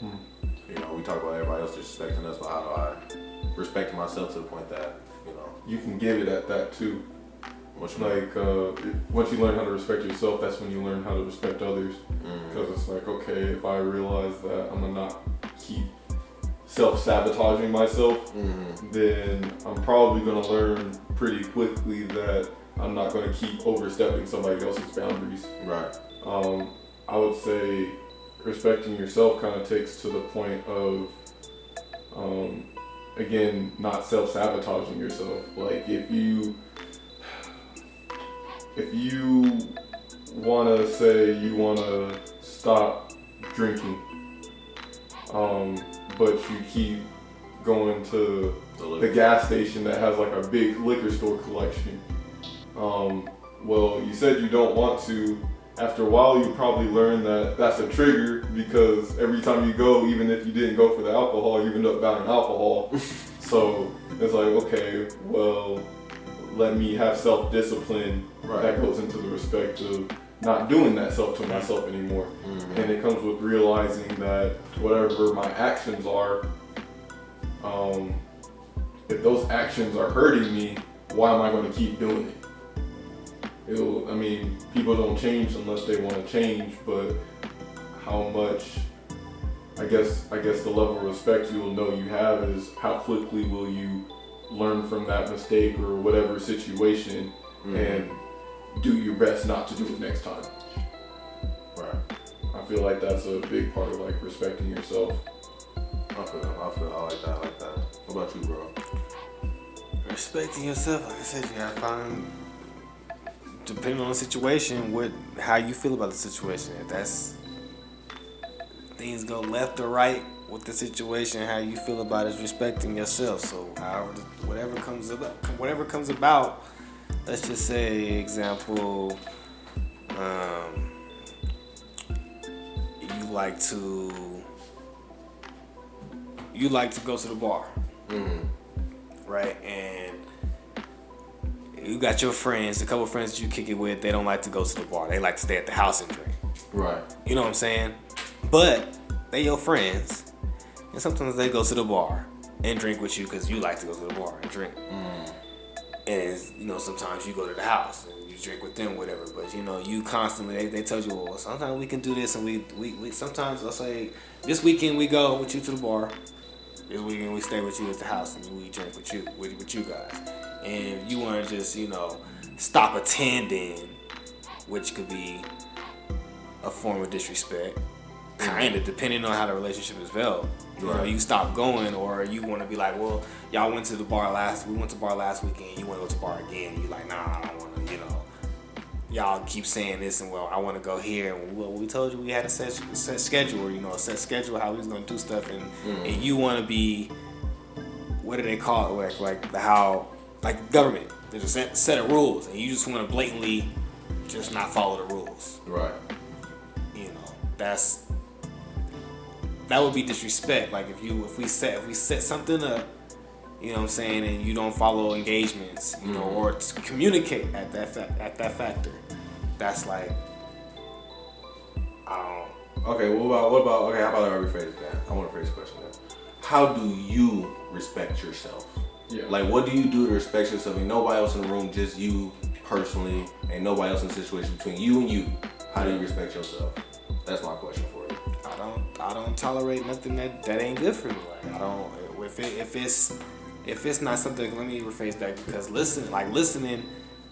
You know, we talk about everybody else disrespecting us, but how do I respect myself to the point that, you know, you can give it at that too. once Once you learn how to respect yourself, that's when you learn how to respect others. Because it's like, okay, if I realize that I'm gonna not keep self-sabotaging myself, then I'm probably gonna learn pretty quickly that I'm not gonna keep overstepping somebody else's boundaries. Right. I would say respecting yourself kind of takes to the point of, again, not self-sabotaging yourself. Like if you want to say you want to stop drinking, but you keep going to the gas station that has like a big liquor store collection. Well, you said you don't want to. After a while, you probably learn that that's a trigger, because every time you go, even if you didn't go for the alcohol, you end up buying alcohol. So it's like, okay, well, let me have self-discipline that goes into the respect of not doing that stuff to myself anymore. And it comes with realizing that whatever my actions are, if those actions are hurting me, why am I going to keep doing it? People don't change unless they want to change, but how much, I guess the level of respect you will know you have is how quickly will you learn from that mistake or whatever situation and do your best not to do it next time. Right. I feel like that's a big part of like respecting yourself. I like that. What about you, bro? Respecting yourself, like I said, you gotta find, depending on the situation, how you feel about the situation. If that's things go left or right with the situation, how you feel about it is respecting yourself. So whatever comes about, let's just say, example, you like to go to the bar, right? And you got your friends, a couple of friends that you kick it with. They don't like to go to the bar. They like to stay at the house and drink. Right. You know what I'm saying? But they your friends, and sometimes they go to the bar and drink with you because you like to go to the bar and drink. And sometimes you go to the house and you drink with them, whatever. But you constantly they tell you, well, sometimes we can do this, and we sometimes I'll say, this weekend we go with you to the bar. This weekend we stay with you at the house and we drink with you guys. And you want to just stop attending, which could be a form of disrespect. Kind of, depending on how the relationship is felt. You stop going, or you want to be like, well, y'all went to the bar we went to the bar last weekend, you want to go to the bar again. You like, nah, I don't want to, y'all keep saying this, and well, I want to go here. And we told you we had a set schedule, or, a set schedule how we was going to do stuff, and you want to be, what do they call it, like government. There's a set of rules, and you just want to blatantly just not follow the rules. Right. That would be disrespect. Like if we set something up, you know what I'm saying, and you don't follow engagements, or to communicate at that factor. That's like, I don't. Okay, how about I rephrase that? I want to phrase the question then. How do you respect yourself? Yeah. Like, what do you do to respect yourself? Ain't nobody else in the room, just you personally. Ain't nobody else in the situation between you and you. How do you respect yourself? That's my question for you. I don't tolerate nothing that ain't good for me. Like, I don't. If it's not something, let me rephrase that, because listening,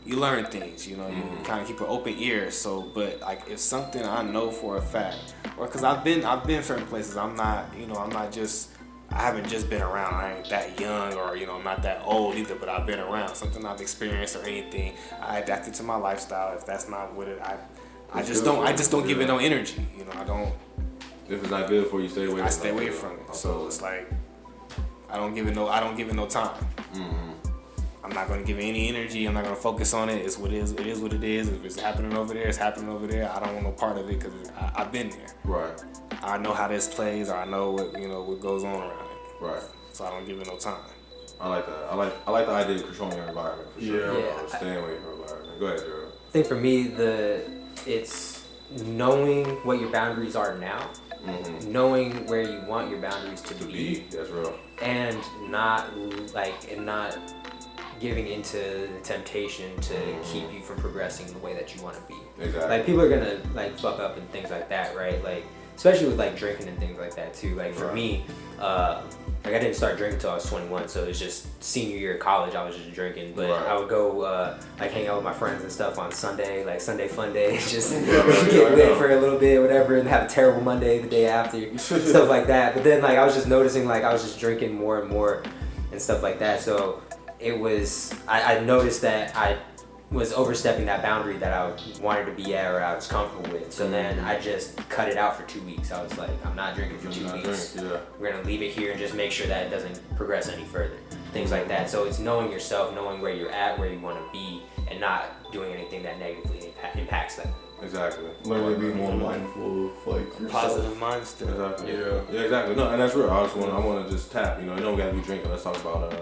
you learn things. You kind of keep an open ear. So, but like if something I know for a fact, or because I've been certain places. I haven't just been around. I ain't that young, or I'm not that old either. But I've been around. Something I've experienced or anything, I adapted to my lifestyle. If that's not what it, I just don't give it no energy. I don't. If it's not good for you, stay away. I stay away from it. So it's like I don't give it no time. I'm not gonna give it any energy. I'm not gonna focus on it. It's what it is. It is what it is. If it's happening over there, it's happening over there. I don't want no part of it because I've been there. Right. I know how this plays, or I know what goes on around it. Right. So I don't give it no time. I like that. I like the idea of controlling your environment for sure. Yeah. Staying away from your environment. Go ahead, Gerald. I think for me, it's knowing what your boundaries are now, knowing where you want your boundaries to be. That's real. And not giving into the temptation to keep you from progressing the way that you want to be. Exactly. Like people are gonna fuck up and things like that, right? Like especially with drinking and things like that too. Like for me, I didn't start drinking until I was 21, so it was just senior year of college. I was just drinking, but I would go hang out with my friends and stuff on Sunday, like Sunday fun day, just get lit for a little bit, whatever, and have a terrible Monday the day after, stuff like that. But then I was just noticing I was just drinking more and more and stuff like that. So it was I noticed that I was overstepping that boundary that I wanted to be at or I was comfortable with. So then I just cut it out for 2 weeks. I was like, I'm not drinking for 2 weeks. We're gonna leave it here and just make sure that it doesn't progress any further. Things like that. So it's knowing yourself, knowing where you're at, where you want to be, and not doing anything that negatively impacts that. Exactly. Learn to be more mindful of yourself. Positive mindset. Exactly. Yeah, exactly. No, and that's real. I want to just tap. You don't gotta be drinking. Let's talk about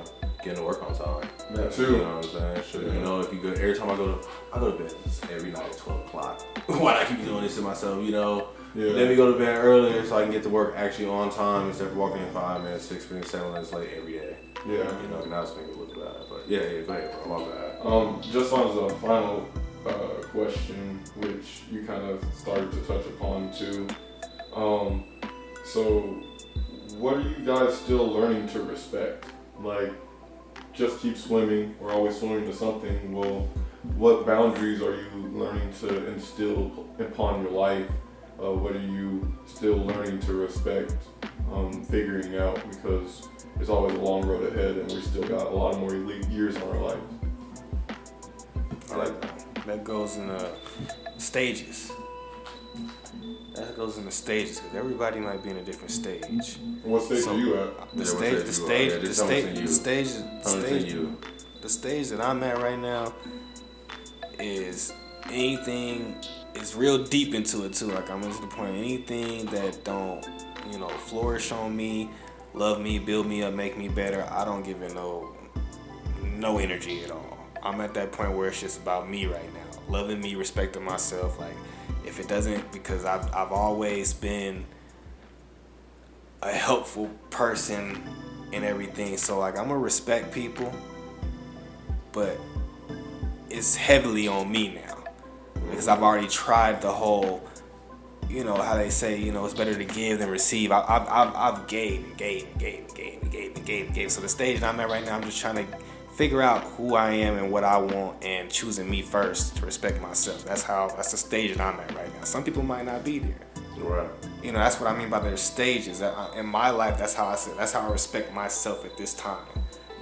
getting to work on time. Me too. You know what I'm saying? Sure. Yeah. You know, if you go every time I go to bed every night at 12 o'clock. Why do I keep doing this to myself? You know. Yeah. Let me go to bed earlier so I can get to work actually on time instead of walking in 5 minutes, 6 minutes, 7 minutes late every day. Yeah. You know, and I was thinking a little bad, but yeah, go ahead, bro. My bad. Just as a final question, which you kind of started to touch upon too. So, what are you guys still learning to respect? Like, just keep swimming. We're always swimming to something. Well, what boundaries are you learning to instill upon your life? What are you still learning to respect, figuring out, because there's always a long road ahead and we still got a lot more years in our life. I like that. That goes in stages. That goes in the stages because everybody might be in a different stage. What stage are you at? The stage that I'm at right now is anything. It's real deep into it too. Like I'm into the point. Anything that don't, flourish on me, love me, build me up, make me better. I don't give it no energy at all. I'm at that point where it's just about me right now, loving me, respecting myself. Like if it doesn't, because I've always been a helpful person in everything. So like I'm gonna respect people, but it's heavily on me now. Because I've already tried the whole, how they say, it's better to give than receive. I've gave. So the stage that I'm at right now, I'm just trying to figure out who I am and what I want and choosing me first to respect myself. That's the stage that I'm at right now. Some people might not be there. Right. That's what I mean by their stages. In my life, that's how I respect myself at this time.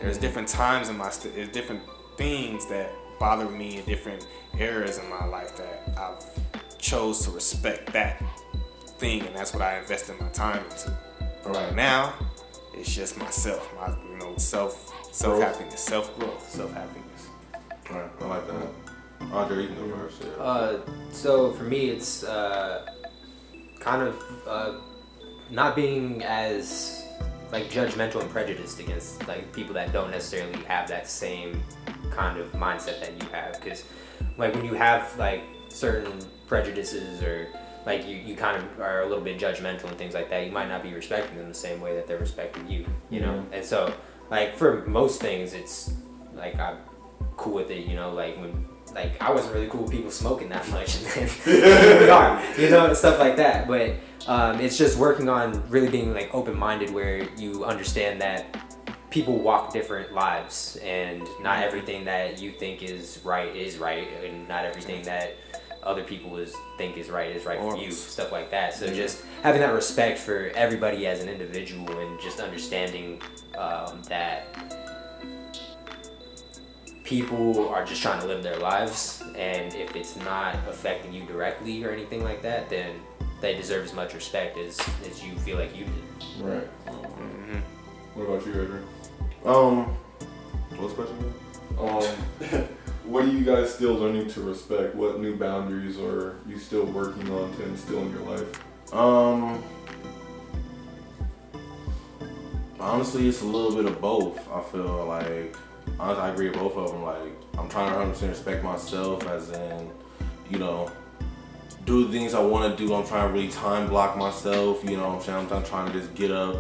There's different times in there's different things that bother me in different areas in my life that I've chose to respect that thing, and that's what I invest in my time into. But right now, it's just myself, my self happiness, self growth, self happiness. Right, I like that. Andre, you can go first. Yeah. So for me, it's kind of not being as like judgmental and prejudiced against like people that don't necessarily have that same kind of mindset that you have, because like when you have like certain prejudices or like you kind of are a little bit judgmental and things like that, you might not be respecting them the same way that they're respecting you, and so like for most things it's like I'm cool with it, like when like I wasn't really cool with people smoking that much and then here we are, and stuff like that, but it's just working on really being like open-minded where you understand that people walk different lives and not everything that you think is right and not everything that other people think is right for you, stuff like that. So just having that respect for everybody as an individual and just understanding that people are just trying to live their lives, and if it's not affecting you directly or anything like that, then they deserve as much respect as you feel like you did. Right. Mm-hmm. What about you, Adrian? What's the question again? What are you guys still learning to respect? What new boundaries are you still working on to instill in your life? Honestly, it's a little bit of both. I feel like, honestly, I agree with both of them. Like, I'm trying to 100% respect myself, as in, do the things I want to do. I'm trying to really time block myself. I'm trying to just get up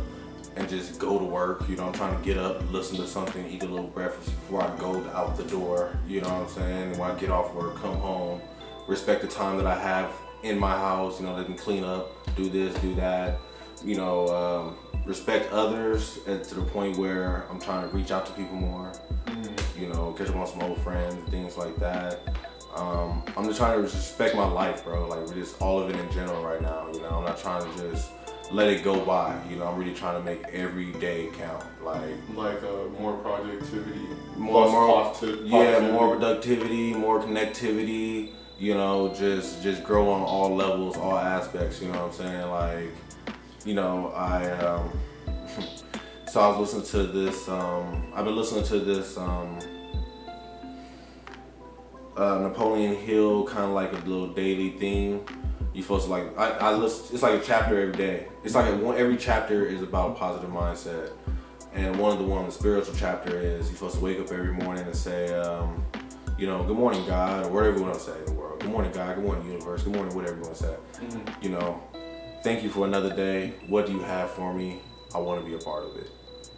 and just go to work. I'm trying to get up, listen to something, eat a little breakfast before I go out the door. You know what I'm saying? And when I get off work, come home, respect the time that I have in my house. Let them clean up, do this, do that. Respect others to the point where I'm trying to reach out to people more. Catch up on some old friends, things like that. I'm just trying to respect my life, bro. Like just all of it in general right now. I'm not trying to just let it go by. I'm really trying to make every day count. Like more productivity, more productivity, more connectivity. Just grow on all levels, all aspects. You know what I'm saying? Like, so I was listening to this. I've been listening to this. Napoleon Hill, kind of like a little daily thing. You're supposed to like, I listen, it's like a chapter every day. It's like every chapter is about a positive mindset. And one of the spiritual chapter is you're supposed to wake up every morning and say, you know, good morning, God, or whatever you want to say in the world. Good morning, God. Good morning, universe. Good morning, whatever you want to say. You know, thank you for another day. What do you have for me? I want to be a part of it.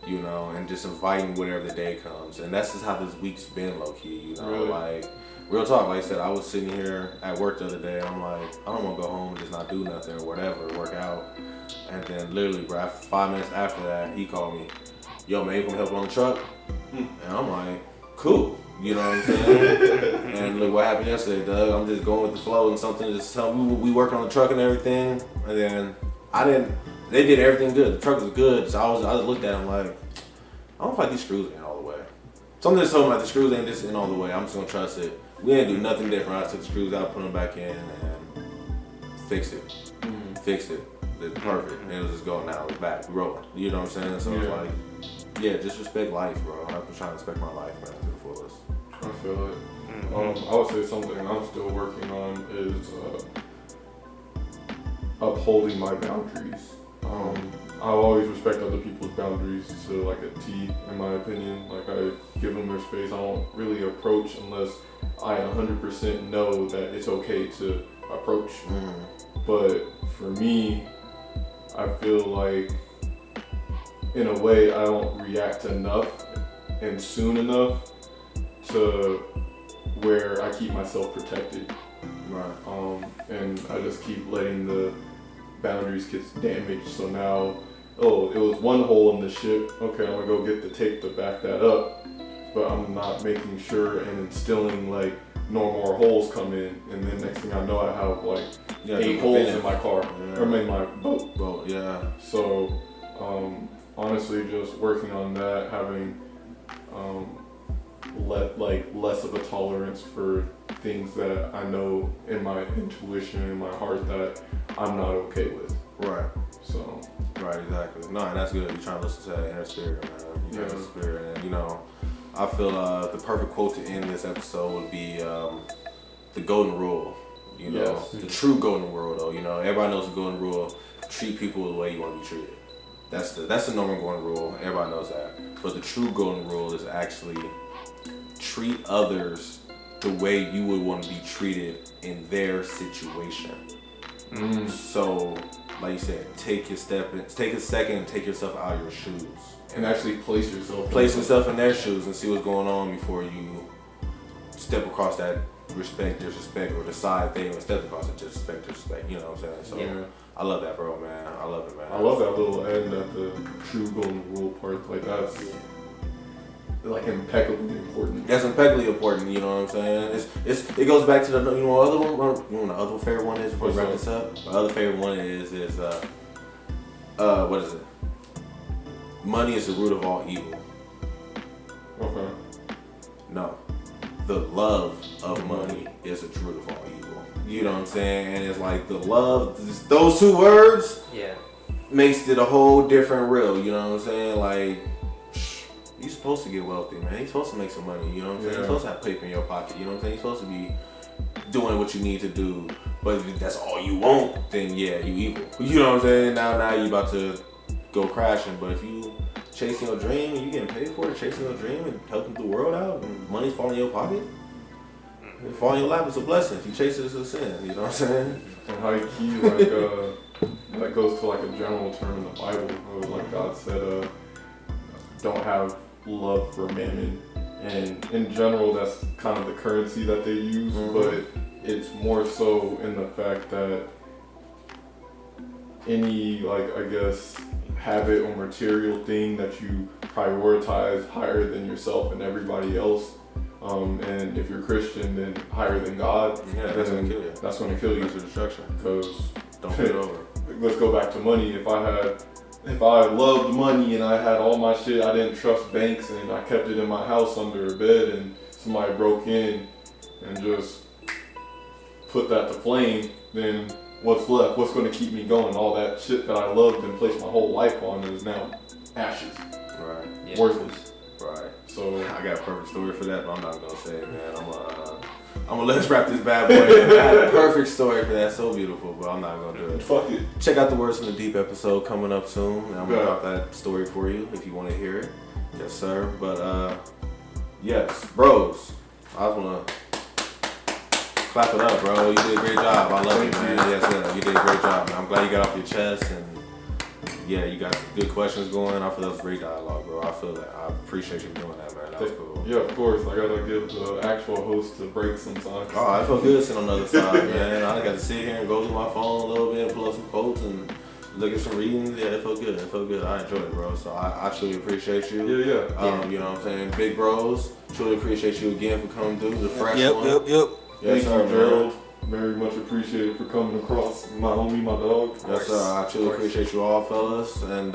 You know, and just inviting whatever the day comes. And that's just how this week's been, low key. You know, Really? like real talk. Like I said, I was sitting here at work the other day. And I'm like, I don't want to go home and just not do nothing or whatever, work out. And then literally, bro, 5 minutes after that, he called me. Yo, man, you gonna help on the truck? And I'm like, cool. You know what I'm saying? And look what happened yesterday, Doug. I'm just going with the flow and something just tell me we worked on the truck and everything. And then they did everything good. The truck was good. So I just looked at him like, I don't feel like these screws ain't all the way. Something just told me like the screws ain't just in all the way. I'm just gonna trust it. We didn't do nothing different. I took the screws out, put them back in, and fixed it. Fixed it. It's perfect. And it was just going now. It's back. We rolling. You know what I'm saying? So it's like, yeah, just respect life, bro. I've been trying to respect my life, man, to the fullest. I feel it. I would say something I'm still working on is upholding my boundaries. I always respect other people's boundaries to like a T, in my opinion. Like I give them their space. I don't really approach unless I 100% know that it's okay to approach. But for me, I feel like in a way I don't react enough and soon enough to where I keep myself protected. Right. And I just keep letting the boundaries get damaged. So now, it was one hole in the ship. Okay, I'm gonna go get the tape to back that up. But I'm not making sure and instilling like no more holes come in. And then next thing I know, I have like 8 holes in my car or in my boat. Yeah. So honestly, just working on that, having less of a tolerance for things that I know in my intuition, in my heart that I'm not okay with. Right. So. Right, exactly. No, and that's good. You're trying to listen to that inner spirit, man. You're trying to listen to spirit. And, you know, I feel the perfect quote to end this episode would be the golden rule. You know, the true golden rule, though. You know, everybody knows the golden rule. Treat people the way you want to be treated. That's the normal golden rule. Everybody knows that. But the true golden rule is actually treat others the way you would want to be treated in their situation. So, like you said, take a second and take yourself out of your shoes. And actually place yourself in their shoes and see what's going on before you step across that respect, disrespect, or decide they even step across it, disrespect. You know what I'm saying? So I love that, bro, man. I love it, man. I love that little end at the true golden rule part. Like that's like impeccably important. That's impeccably important. You know what I'm saying? It goes back to the other one. You know the other favorite one is before we wrap this up. My other favorite one is what is it? Money is the root of all evil. Okay. No. The love of money is the root of all evil. You know what I'm saying? And it's like the love, those two words makes it a whole different real. You know what I'm saying? Like, you're supposed to get wealthy, man. You're supposed to make some money. You know what I'm saying? You're supposed to have paper in your pocket. You know what I'm saying? You're supposed to be doing what you need to do. But if that's all you want, then you evil. You know what I'm saying? Now you about to go crashing. But if you chasing your dream and you getting paid for it, chasing your dream and helping the world out, and money's falling in your pocket, it fall in your lap, it's a blessing. If you chase it, it's a sin. You know what I'm saying? And high key, like that goes to like a general term in the Bible. Like God said, don't have love for mammon. And in general, that's kind of the currency that they use, but it's more so in the fact that any, like, I guess, habit or material thing that you prioritize higher than yourself and everybody else, and if you're Christian, then higher than God, that's going to kill you. That's going to kill you. That's your destruction. Because don't get it over. Let's go back to money. If I loved money and I had all my shit, I didn't trust banks and I kept it in my house under a bed and somebody broke in and just put that to flame, then what's left? What's going to keep me going? All that shit that I loved and placed my whole life on is now ashes. Right. Yeah. Worthless. Right. So I got a perfect story for that, but I'm not going to say it, man. I'm gonna let's wrap this bad boy. I had a perfect story for that. So beautiful, but I'm not gonna do it. Fuck it. Check out the Words from the Deep episode coming up soon. And I'm gonna Yeah. drop that story for you if you want to hear it. Yes, sir. But yes, bros. I just wanna clap it up, bro. You did a great job. I love you, man. Yes, sir. You did a great job, man. I'm glad you got off your chest and. Yeah, you got some good questions going. I feel that was great dialogue, bro. I feel that. I appreciate you doing that, man. That was cool. Yeah, of course. I gotta give the actual host a break sometimes. Oh, I felt good sitting on the other side, man. I got to sit here and go through my phone a little bit and pull up some quotes and look at some readings. Yeah, it felt good. It felt good. I enjoyed it, bro. So I truly appreciate you. Yeah. You know what I'm saying? Big bros, truly appreciate you again for coming through the fresh Yep. one. Yes, Thank sir, you, Gerald. Very much appreciated for coming across. My homie, my dog. Yes, sir. I truly appreciate you all, fellas. And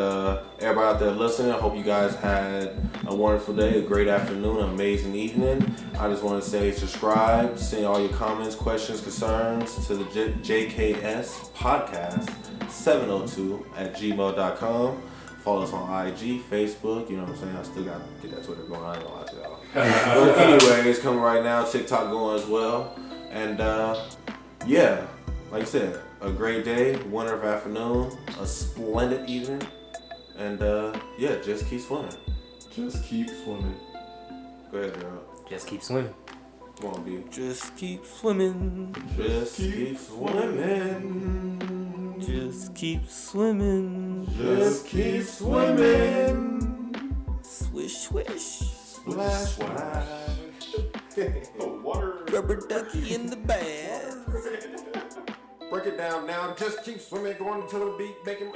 everybody out there listening, I hope you guys had a wonderful day, a great afternoon, an amazing evening. I just want to say subscribe, send all your comments, questions, concerns to the JKS podcast 702 at gmail.com. Follow us on IG, Facebook, you know what I'm saying? I still got to get that Twitter going. I ain't gonna lie to y'all. But anyways, coming right now, TikTok going as well. And yeah, like I said, a great day, wonderful afternoon, a splendid evening, and yeah, just keep swimming. Just keep swimming. Go ahead, Gerald. Just keep swimming. Come on, B. Just keep swimming. Just keep swimming. Just keep swimming. Just keep swimming. Swish, swish. Splash, splash. The water. Rubber ducky in the bath. Break it down now. Just keep swimming, going to the beat, making.